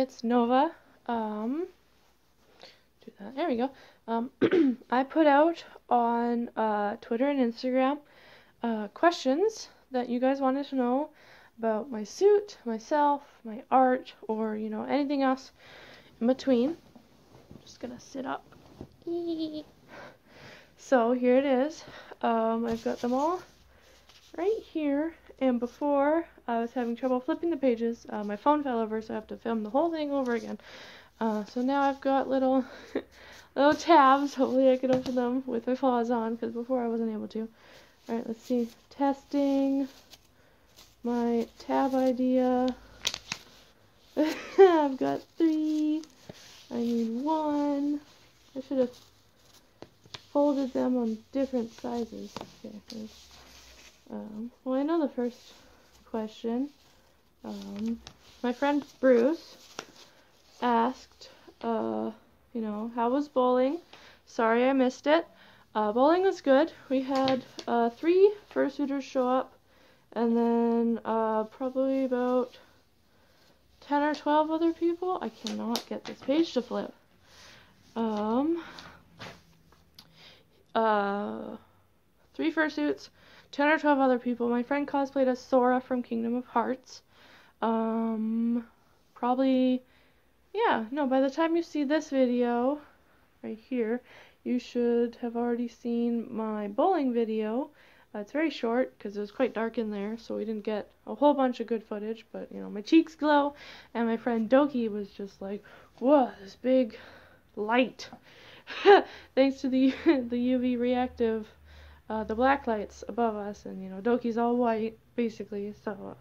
it's Nova. Do that. There we go. I put out on Twitter and Instagram questions that you guys wanted to know about my suit, myself, my art, or anything else in between. Just gonna sit up. So here it is. I've got them all right here, and before I was having trouble flipping the pages. My phone fell over, so I have to film the whole thing over again. So now I've got little tabs. Hopefully I can open them with my paws on, because before I wasn't able to. Alright, let's see. Testing my tab idea. I've got 3. I need 1. I should have folded them on different sizes. Okay, well, I know the first question. My friend Bruce asked, how was bowling? Sorry I missed it. Bowling was good. We had 3 fursuiters show up, and then probably about 10 or 12 other people. I cannot get this page to flip. 3 fursuits, 10 or 12 other people. My friend cosplayed as Sora from Kingdom of Hearts. Probably, yeah, no, by the time you see this video, right here, you should have already seen my bowling video. It's very short, because it was quite dark in there, so we didn't get a whole bunch of good footage, but, my cheeks glow, and my friend Doki was just like, whoa, this big light. Thanks to the UV reactive, the black lights above us, and Doki's all white basically. So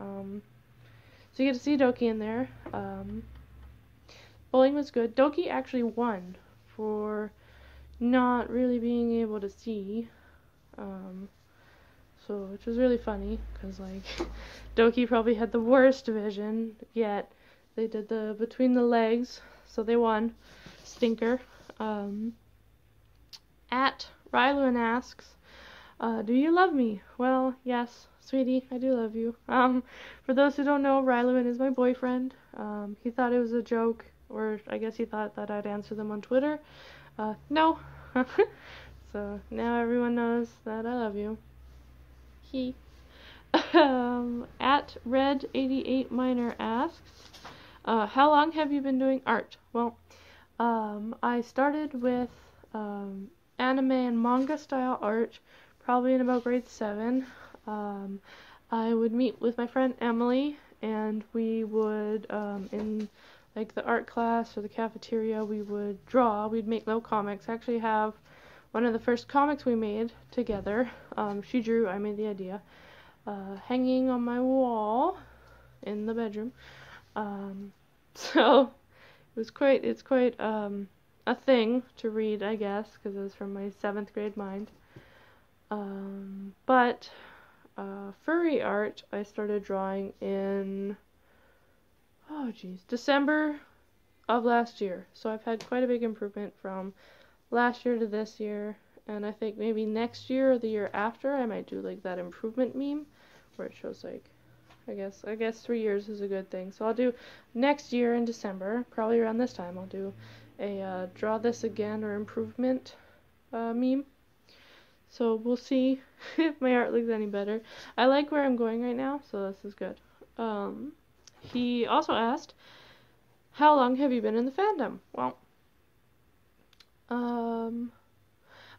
you get to see Doki in there. Bowling was good. Doki actually won for not really being able to see, so which was really funny, because Doki probably had the worst vision yet. They did the between the legs, so they won. Stinker. At Rylan asks, do you love me? Well, yes, sweetie, I do love you. For those who don't know, Rylan is my boyfriend. He thought it was a joke, or I guess he thought that I'd answer them on Twitter. No. So now everyone knows that I love you. He. At Red88Miner asks, how long have you been doing art? Well, I started with anime and manga style art probably in about grade 7. I would meet with my friend Emily, and we would in the art class or the cafeteria, we would draw. We'd make little comics. I actually have one of the first comics we made together. She drew, I made the idea, hanging on my wall in the bedroom. So it's quite a thing to read, I guess, because it was from my 7th grade mind. But furry art I started drawing in December of last year. So I've had quite a big improvement from last year to this year, and I think maybe next year or the year after I might do that improvement meme where it shows I guess 3 years is a good thing. So I'll do next year in December, probably around this time, I'll do a draw this again or improvement meme. So we'll see if my art looks any better. I like where I'm going right now, so this is good. He also asked, how long have you been in the fandom? Well, I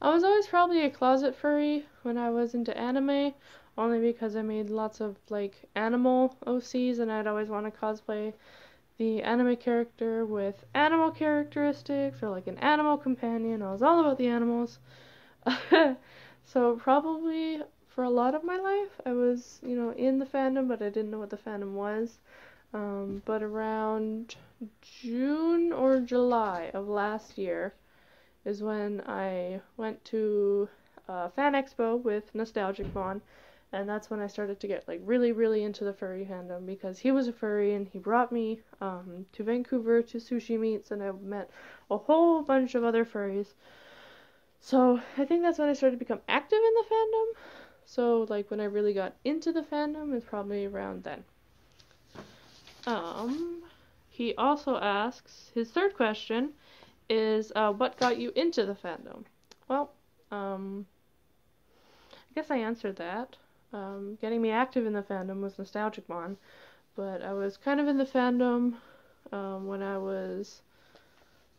was always probably a closet furry when I was into anime, only because I made lots of animal OCs, and I'd always want to cosplay the anime character with animal characteristics, or an animal companion. I was all about the animals. So probably for a lot of my life I was in the fandom, but I didn't know what the fandom was. But around June or July of last year is when I went to Fan Expo with Nostalgic Mon, and that's when I started to get really, really into the furry fandom, because he was a furry and he brought me to Vancouver to sushi meets, and I met a whole bunch of other furries. So I think that's when I started to become active in the fandom. So when I really got into the fandom is probably around then. he also asks, his third question is, what got you into the fandom? Well, I guess I answered that. Getting me active in the fandom was Nostalgicmon, but I was kind of in the fandom when I was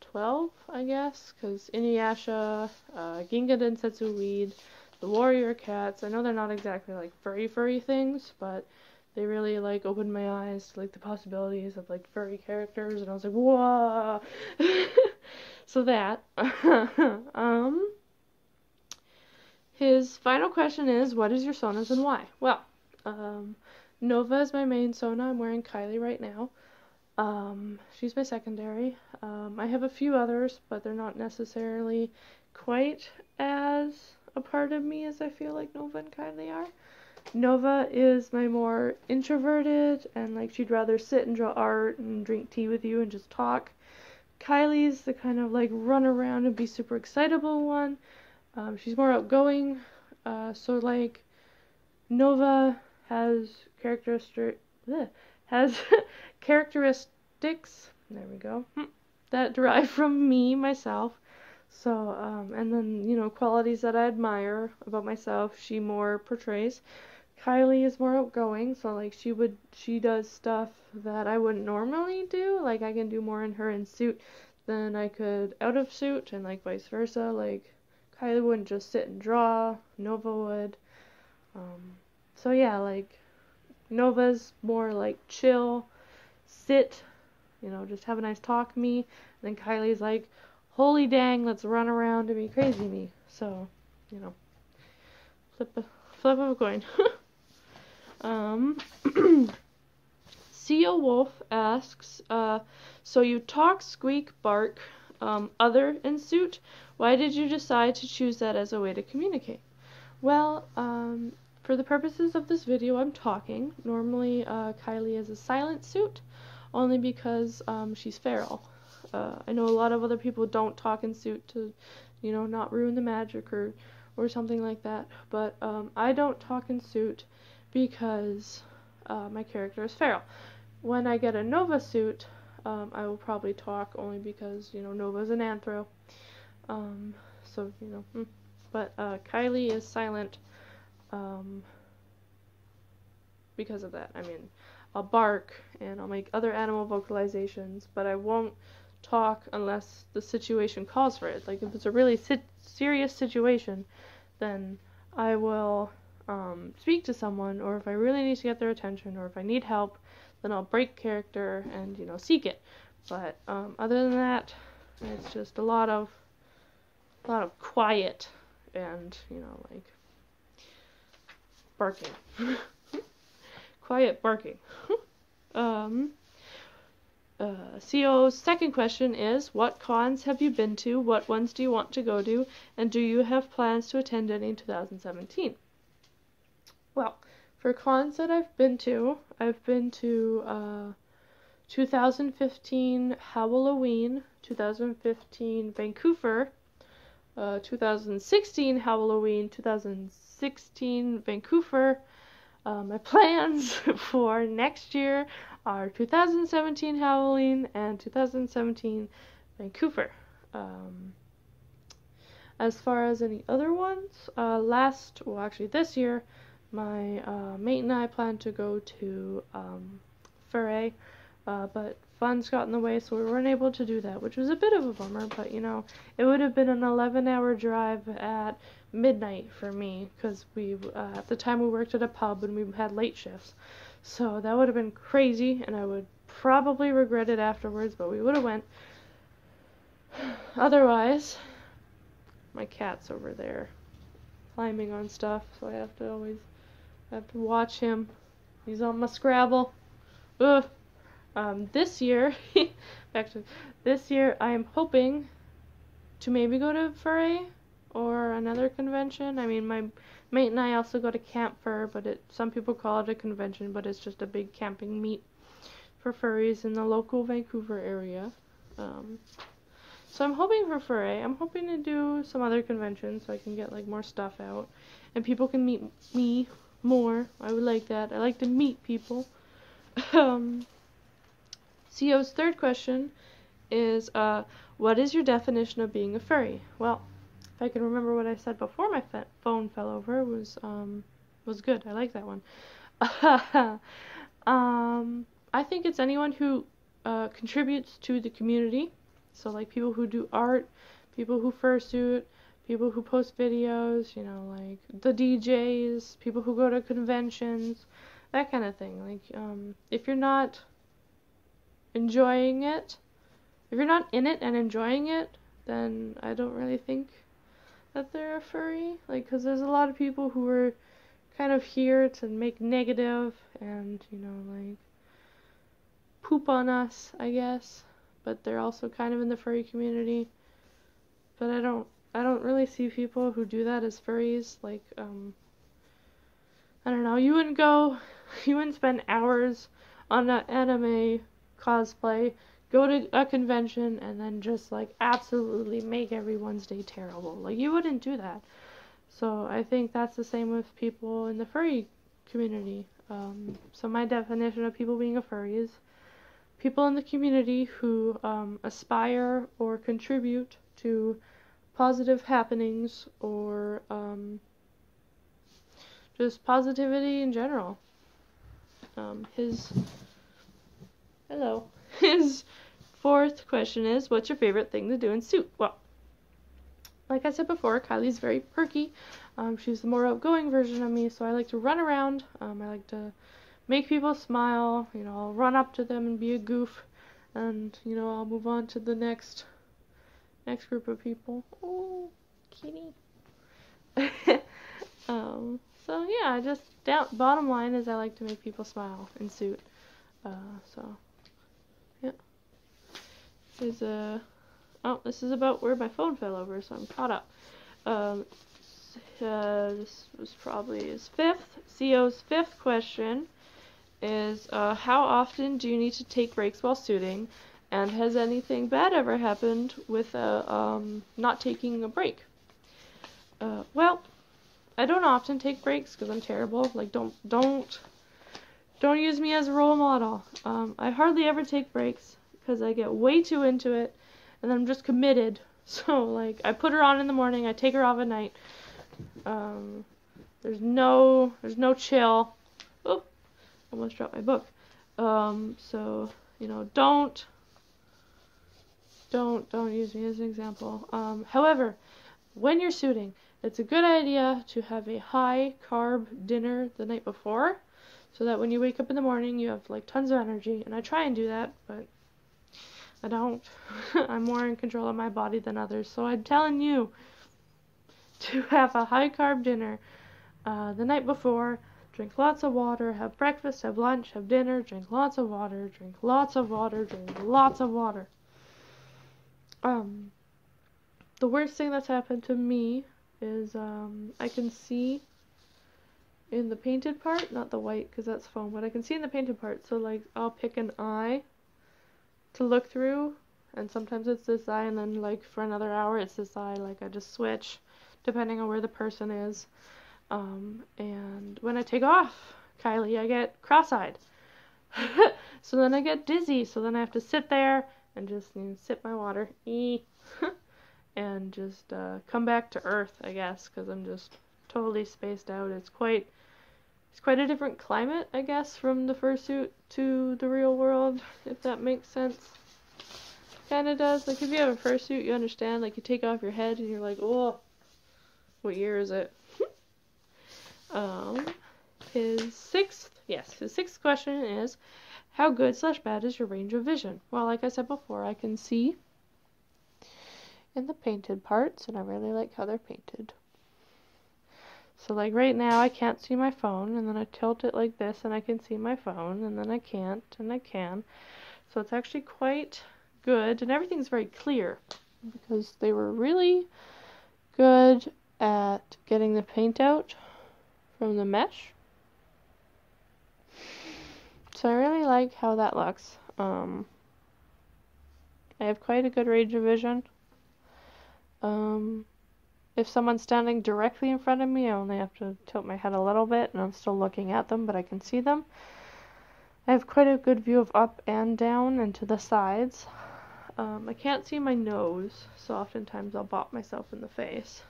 12, I guess, because Inuyasha, Ginga Densetsu Weed, the Warrior Cats, I know they're not exactly like furry things, but they really like opened my eyes to like the possibilities of like furry characters, and I was like, whoa! So that. His final question is, what is your Sonas and why? Well, Nova is my main Sona. I'm wearing Kylie right now. She's my secondary. I have a few others, but they're not necessarily quite as a part of me as I feel like Nova and Kylie are. Nova is my more introverted, and like she'd rather sit and draw art and drink tea with you and just talk. Kylie's the kind of like run around and be super excitable one. She's more outgoing, so like Nova has characteristics, there we go, that derive from me, myself. So, and then, you know, qualities that I admire about myself, she more portrays. Kylie is more outgoing, so like she does stuff that I wouldn't normally do. Like I can do more in her in suit than I could out of suit, and like vice versa. Like Kylie wouldn't just sit and draw, Nova would. So yeah, like Nova's more like chill, sit, you know, just have a nice talk me. And then Kylie's like, holy dang, let's run around and be crazy me. So, you know, flip of a coin. CEO Wolf asks, so you talk, squeak, bark, other, and suit. Why did you decide to choose that as a way to communicate? Well, for the purposes of this video, I'm talking. Normally, Kylie is a silent suit, only because she's feral. I know a lot of other people don't talk in suit to, you know, not ruin the magic or something like that. But I don't talk in suit because my character is feral. When I get a Nova suit, I will probably talk only because, you know, Nova's an anthro. So, you know, but Kylie is silent because of that. I mean, I'll bark and I'll make other animal vocalizations, but I won't talk unless the situation calls for it. Like if it's a really serious situation, then I will speak to someone, or if I really need to get their attention, or if I need help, then I'll break character and, you know, seek it. But other than that, it's just a lot of quiet and, you know, like barking. Quiet barking. CO's second question is, what cons have you been to, what ones do you want to go to, and do you have plans to attend any in 2017? Well, for cons that I've been to 2015 Halloween, 2015 Vancouver, 2016 Halloween, 2016 Vancouver. My plans for next year are 2017 Halloween and 2017 Vancouver. As far as any other ones, this year, my mate and I plan to go to Fursuit, but funds got in the way, so we weren't able to do that, which was a bit of a bummer, but, you know, it would have been an 11-hour drive at midnight for me, because we, at the time we worked at a pub and we had late shifts, so that would have been crazy, and I would probably regret it afterwards, but we would have went. Otherwise, my cat's over there climbing on stuff, so I have to watch him. He's on my Scrabble. Ugh. This year, this year, I am hoping to maybe go to Fursuit or another convention. I mean, my mate and I also go to Camp Fur, but some people call it a convention, but it's just a big camping meet for furries in the local Vancouver area. So I'm hoping for Fursuit. I'm hoping to do some other conventions so I can get like more stuff out and people can meet me more. I would like that. I like to meet people. CO's third question is, what is your definition of being a furry? Well, if I can remember what I said before my phone fell over, was good. I like that one. I think it's anyone who contributes to the community. So like people who do art, people who fursuit, people who post videos, you know, like the DJs, people who go to conventions, that kind of thing. Like, if you're not enjoying it, if you're not in it and enjoying it, then I don't really think that they're a furry. Like, because there's a lot of people who are kind of here to make negative and, you know, like, poop on us, I guess. But they're also kind of in the furry community. But I don't really see people who do that as furries. Like, I don't know, you wouldn't spend hours on an anime cosplay, go to a convention, and then just, like, absolutely make everyone's day terrible. Like, you wouldn't do that. So I think that's the same with people in the furry community. So my definition of people being a furry is people in the community who aspire or contribute to positive happenings or just positivity in general. His fourth question is, what's your favorite thing to do in suit? Well, like I said before, Kylie's very perky. She's the more outgoing version of me, so I like to run around. I like to make people smile. You know, I'll run up to them and be a goof, and, you know, I'll move on to the next group of people. Oh, kitty. So yeah, bottom line is I like to make people smile in suit. So yeah. This is about where my phone fell over, so I'm caught up. This was probably his fifth. CO's fifth question is, how often do you need to take breaks while suiting? And has anything bad ever happened with not taking a break? Well, I don't often take breaks because I'm terrible. Like, don't use me as a role model. I hardly ever take breaks because I get way too into it, and then I'm just committed. So, like, I put her on in the morning, I take her off at night. There's no chill. Oh, almost dropped my book. So, you know, don't use me as an example. However, when you're suiting, it's a good idea to have a high carb dinner the night before, so that when you wake up in the morning, you have, like, tons of energy. And I try and do that, but I don't. I'm more in control of my body than others. So I'm telling you to have a high carb dinner the night before. Drink lots of water, have breakfast, have lunch, have dinner, drink lots of water, drink lots of water, drink lots of water. The worst thing that's happened to me is I can see in the painted part, not the white because that's foam, but I can see in the painted part. So, like, I'll pick an eye to look through, and sometimes it's this eye, and then, like, for another hour it's this eye. Like, I just switch depending on where the person is. And when I take off Kylie, I get cross-eyed. So then I get dizzy, so then I have to sit there and just, you know, sip my water and just come back to earth, I guess, because I'm just totally spaced out. It's quite a different climate, I guess, from the fursuit to the real world, if that makes sense. Kinda does. Like, if you have a fursuit, you understand. Like, you take off your head and you're like, oh, what year is it? His sixth question is, how good/bad is your range of vision? Well, like I said before, I can see in the painted parts, and I really like how they're painted. So, like, right now I can't see my phone, and then I tilt it like this and I can see my phone, and then I can't, and I can. So it's actually quite good, and everything's very clear because they were really good at getting the paint out from the mesh. So I really like how that looks. I have quite a good range of vision. If someone's standing directly in front of me, I only have to tilt my head a little bit, and I'm still looking at them, but I can see them. I have quite a good view of up and down and to the sides. I can't see my nose, so oftentimes I'll bop myself in the face.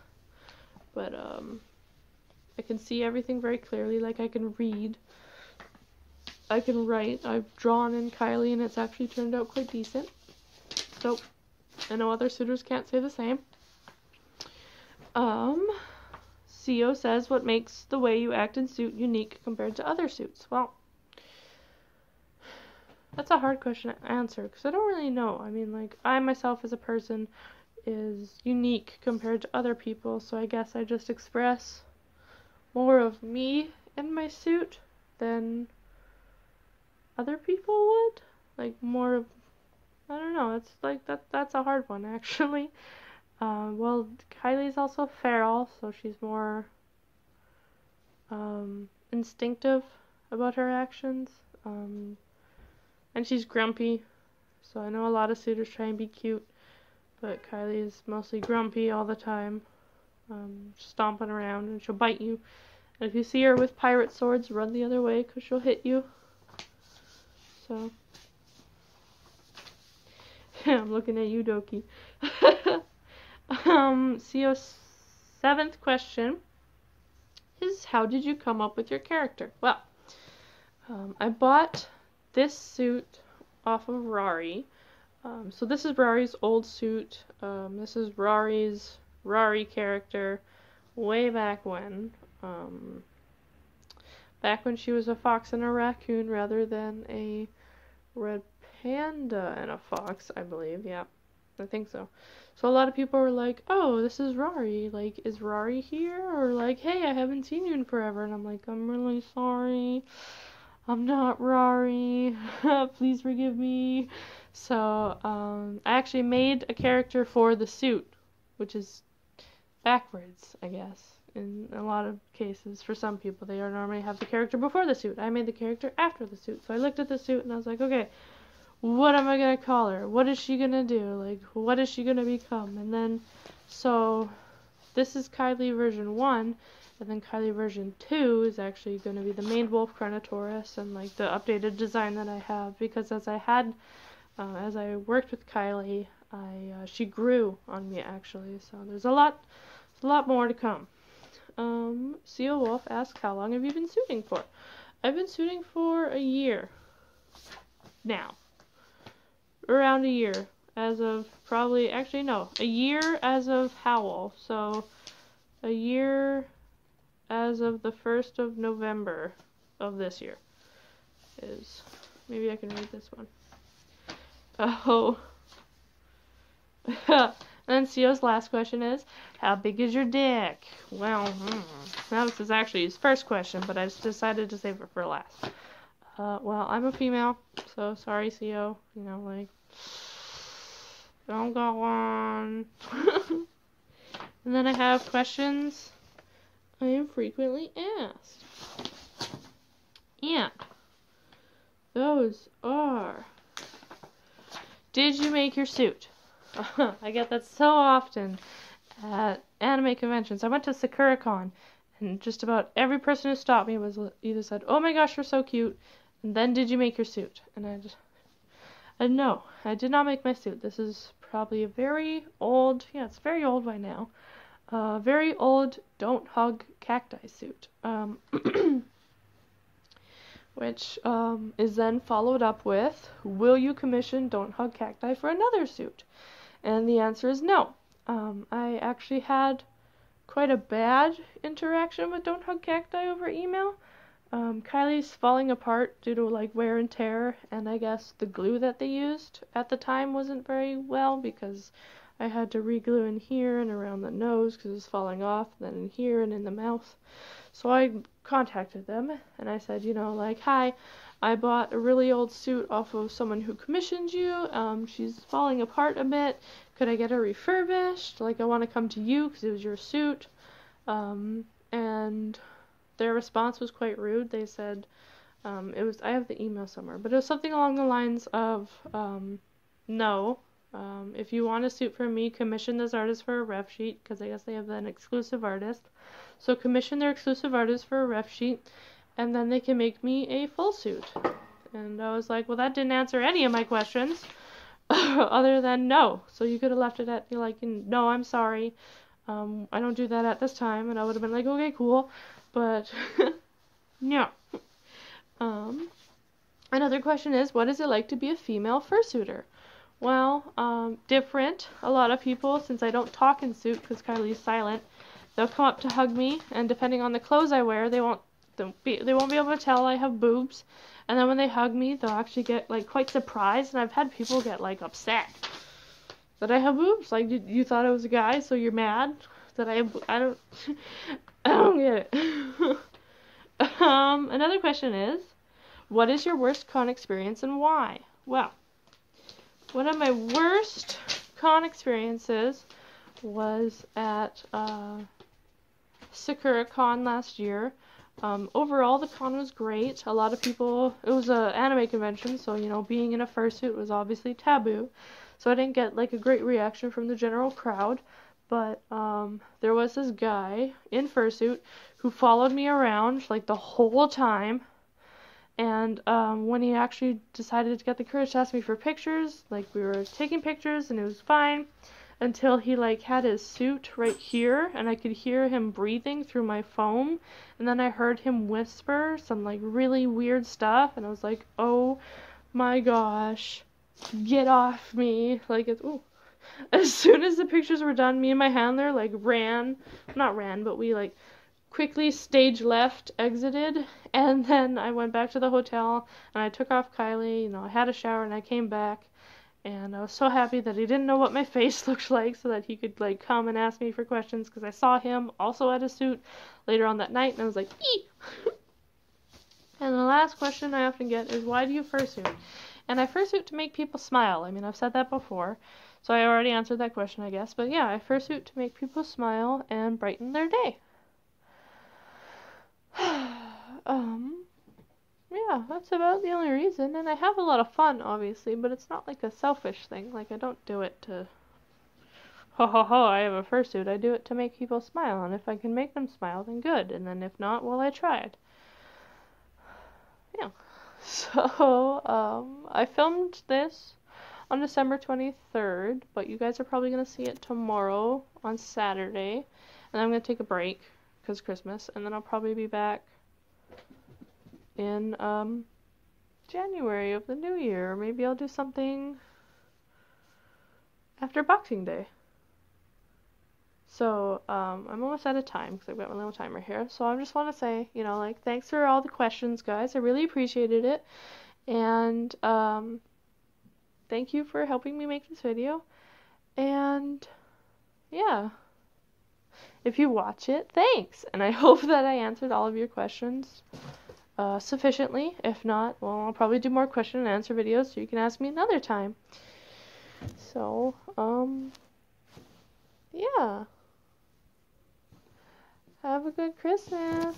But I can see everything very clearly, like I can read. I can write. I've drawn in Kylie and it's actually turned out quite decent. So, I know other suitors can't say the same. CO says, what makes the way you act in suit unique compared to other suits? Well, that's a hard question to answer because I don't really know. I mean, like, I myself as a person is unique compared to other people, so I guess I just express more of me in my suit than other people would. Like, more of, I don't know, it's like, that's a hard one, actually. Well, Kylie's also feral, so she's more instinctive about her actions. And she's grumpy, so I know a lot of suitors try and be cute, but Kylie is mostly grumpy all the time, stomping around, and she'll bite you. And if you see her with pirate swords, run the other way, because she'll hit you. So, I'm looking at you, Doki. CO's 7th question is, how did you come up with your character? Well, I bought this suit off of Rari. So this is Rari's old suit. This is Rari's Rari character way back when. Back when she was a fox and a raccoon rather than a red panda and a fox, I believe. Yeah, I think so. So a lot of people were like, oh, this is Rari. Like, is Rari here? Or like, hey, I haven't seen you in forever. And I'm like, I'm really sorry. I'm not Rari. Please forgive me. So, I actually made a character for the suit, which is backwards, I guess, in a lot of cases. For some people, they normally have the character before the suit. I made the character after the suit. So I looked at the suit and I was like, okay, what am I going to call her? What is she going to do? Like, what is she going to become? And then, so, this is Kylie version 1. And then Kylie version 2 is actually going to be the main wolf Carnotaurus and like the updated design that I have, because as I worked with Kylie, she grew on me actually. So there's a lot more to come. CO Wolf asks, how long have you been suiting for? I've been suiting for a year now. Around a year as of a year as of Howl. So a year as of the 1st of November of this year is, maybe I can read this one. Oh. And then CO's last question is, how big is your dick? Well, that was actually his first question, but I just decided to save it for last. Well, I'm a female, so sorry, CO. You know, like, don't go on. And then I have questions I am frequently asked. And those are, did you make your suit? I get that so often at anime conventions. I went to SakuraCon, and just about every person who stopped me was either said, oh my gosh, you're so cute, and then did you make your suit? And no, I did not make my suit. This is probably a very old, it's very old by now, very old Don't Hug Cacti suit, which is then followed up with, will you commission Don't Hug Cacti for another suit? And the answer is no. I actually had quite a bad interaction with Don't Hug Cacti over email. Kylie's falling apart due to like wear and tear, and I guess the glue that they used at the time wasn't very well, because I had to re-glue in here and around the nose because it was falling off, then in here and in the mouth. So I contacted them and I said, like, hi, I bought a really old suit off of someone who commissioned you. She's falling apart a bit. Could I get her refurbished? Like, I want to come to you because it was your suit. And their response was quite rude. They said, I have the email somewhere, but it was something along the lines of, no. If you want a suit from me, commission this artist for a ref sheet, because I guess they have an exclusive artist. So commission their exclusive artist for a ref sheet, and then they can make me a full suit. And I was like, well, that didn't answer any of my questions, other than no. So you could have left it at, like, no, I'm sorry. I don't do that at this time. And I would have been like, okay, cool. But, no. Another question is, what is it like to be a female fursuiter? Well, different. A lot of people, since I don't talk in suit because Kylie's silent, they'll come up to hug me, and depending on the clothes I wear, they won't be able to tell I have boobs. And then when they hug me, they'll actually get like quite surprised, and I've had people get like upset that I have boobs. Like, you thought I was a guy, so you're mad that I don't I don't get it. Another question is, what is your worst con experience and why? Well, one of my worst con experiences was at Sakura Con last year. Overall, the con was great. A lot of people, it was an anime convention, so, you know, being in a fursuit was obviously taboo. So I didn't get, like, a great reaction from the general crowd. But, there was this guy in fursuit who followed me around, like, the whole time. And, when he actually decided to get the courage to ask me for pictures, like, we were taking pictures and it was fine. Until he, like, had his suit right here, and I could hear him breathing through my phone, and then I heard him whisper some, like, really weird stuff, and I was like, oh my gosh, get off me. Like, ooh. As soon as the pictures were done, me and my handler, like, not ran, but we, like, quickly stage left, exited, and then I went back to the hotel, and I took off Kylie, you know, I had a shower, and I came back. And I was so happy that he didn't know what my face looked like, so that he could, like, come and ask me for questions, because I saw him also at a suit later on that night, and I was like, eee! And the last question I often get is, why do you fursuit? And I fursuit to make people smile. I mean, I've said that before, so I already answered that question, I guess. But yeah, I fursuit to make people smile and brighten their day. Yeah, that's about the only reason, and I have a lot of fun, obviously, but it's not like a selfish thing. Like, I don't do it to, ho ho ho, I have a fursuit. I do it to make people smile, and if I can make them smile, then good, and then if not, well, I tried. Yeah. So, I filmed this on December 23rd, but you guys are probably going to see it tomorrow on Saturday, and I'm going to take a break, because Christmas, and then I'll probably be back in January of the new year. Maybe I'll do something after Boxing Day. So I'm almost out of time because I've got my little timer here. So I just want to say, you know, like, thanks for all the questions, guys. I really appreciated it. And thank you for helping me make this video. And yeah, if you watch it, thanks. And I hope that I answered all of your questions sufficiently. If not, well, I'll probably do more question and answer videos so you can ask me another time. So, yeah. Have a good Christmas.